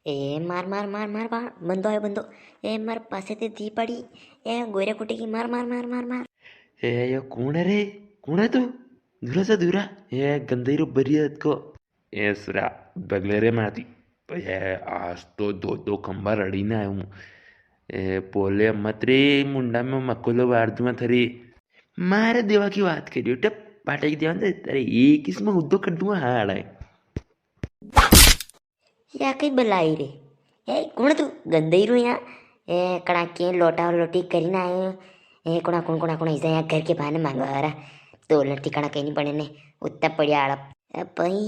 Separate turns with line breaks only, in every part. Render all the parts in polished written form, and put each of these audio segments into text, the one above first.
એ માર માર માર માર માર બંધો આવ્યો બંધો. એ માર પાસેથી ધી પડી. એ ગોરે કુટી की मार मार मार मार मार.
ये कौन है रे? कौन है तू? दूरा से दूरा. ये गंदेरो बरियत को. ये सुरा बगलेरे मारती. ये आज तो दो खंबा रड़ीने आयो हूँ. એ પોલે મતરી મુંડામાં મકોલો વારદુમાં થરી મારે દેવા की बात करियो टप पाटे की देवा दे अरे एक इसमें हुद्दो कर दूंगा हाड़ है.
या कई बलाई रे. ए कौन तू गंदेरू यहाँ. ए कड़ा के लोटा लोटी करी ना आए. ए कोणा कोणा ऐसा यहाँ घर के बहाने मांगवा रहा. तो लट्टी कड़ा कहीं नहीं पड़े ने उत्ता पड़िया आड़प. ए पही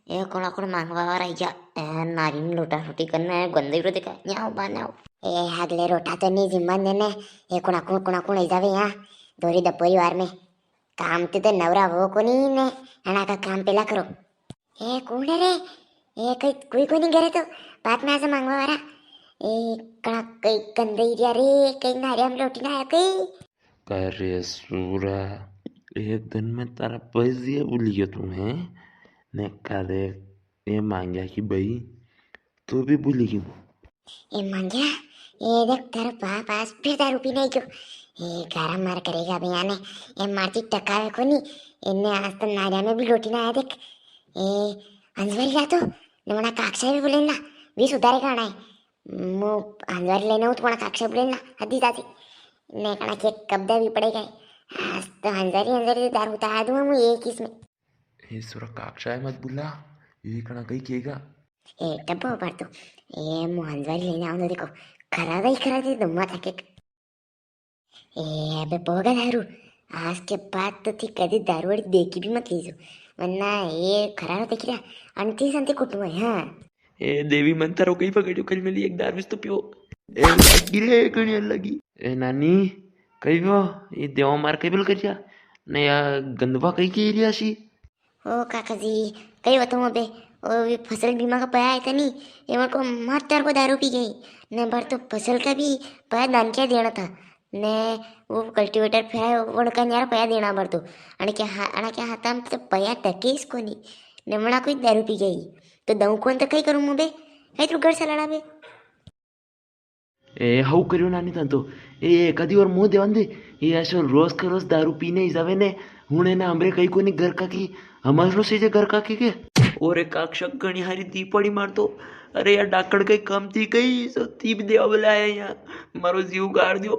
ए कोणा मांगवा रहा क्या. ए नारी ने लोटा लोटी करना है गंदेरू देखा यहाँ बाने आओ. ए हागले रोटा तो नहीं जिम्मा ने ए कोणा ऐसा वे यहाँ दोरी दपोरी वार में काम तो नवरा वो को नहीं ने अना का काम पेला करो. ए कौन है रे. ए कोई नहीं करे तो बात में ऐसा मांगवा वाला. ए कड़ा कई गंदेरिया रे कई नारिया में लोटी ना आया कई.
अरे सूरा एक दिन में तारा पैसे भूल गया तू है ने काले ये मांगा कि भाई तू भी भूल गई.
ए मांगया ए देख तेरा पास फिर दारू पी नहीं क्यों. ए गारा मार करेगा भैया ने. ए मारती टकावे को नहीं इन्ने आज तो नारिया में भी लोटी ना आया देख. ए अंजवारी जातो नमना काक्षा भी बोले ना भी सुधारे काना है मो अंजवारी लेने हो तो कोणा काक्षा बोले ना हद्दी जाती ने कणा के कब्जा भी पड़ेगा. आज तो अंजवारी दारू उतार दूंगा मैं एक इसमें.
ये सूरा काक्षा है मत बुला ये कना कहीं केगा.
ए डब्बो पर तो ए मो अंजवारी लेने आऊँ देखो खरा दे दुम्मा था ए अबे पोगा दारू. आज के बाद तो थी कभी दारू वाली देखी भी मत लीजो वरना ये खराब देखी रहा अंती संती कुटुंब है. हाँ
ए देवी मंतरो कहीं पकड़ो कल मिली एक दारू तो पियो. ए लगी रे कणी लगी. ए नानी कहीं वो ये देवा मार कहीं बिल कर जा ने या गंदवा कहीं की एरिया सी.
ओ काका जी कई बताऊँ अबे ओ ये फसल बीमा का पया है था नहीं ये मेरे को मातर को दारू पी गई ने बार तो फसल का भी पया दान क्या देना था ने वो कल्टीवेटर फेरा वणका यार पया देना बार तो आणि क्या हाथा में तो पया टके इसको नहीं ने मना कोई दारू पी गई तो दऊ कौन तो कई करूँ मुबे कई तू घर सलाड़ा बे.
ए हाउ करियो नानी तंतो ए कदी और मुंह देवन दे ये ऐसे रोज का रोज दारू पीने ही जावे ने हुणे ना हमरे कई को नहीं घर का की हमारो से जे घर का की के और एक काक्षक गणी हारी दी पड़ी मार तो अरे यार डाकड़ कई कम थी कई सो ती भी देवा बुलाया यहाँ मारो जीव गाड़ दियो.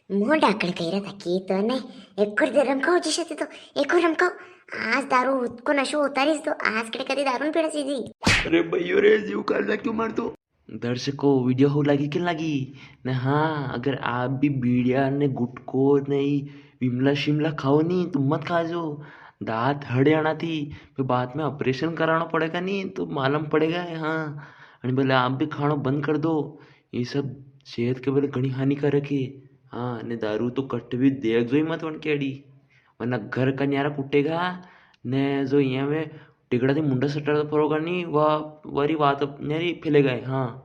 मुँह डाकड़ कह रहा था कि तो ने एक और दे रमखाओ जिसे तो एक और रमखाओ आज दारू को नशो उतारिस तो आज के कदी दारू पीड़ा सीधी.
अरे भैया रे जीव काटना क्यों मार दो. दर्शकों वीडियो हो लगी कि लगी न. हाँ अगर आप भी बीड़िया ने गुटको नहीं विमला शिमला खाओ नहीं तो मत खा जो दांत हड़े आना थी फिर बाद में ऑपरेशन कराना पड़ेगा नहीं तो मालूम पड़ेगा. हाँ आणि बोले आप भी खाना बंद कर दो ये सब सेहत के बोले घनी हानिकारक है. हाँ ने दारू तो कट भी देख जो ही मत वन केड़ी वरना घर का न्यारा कुटेगा ने जो यहाँ में टिकड़ा थी मुंडा सट्टा फरोगा नहीं वह वारी बात न्यारी फैलेगा. हाँ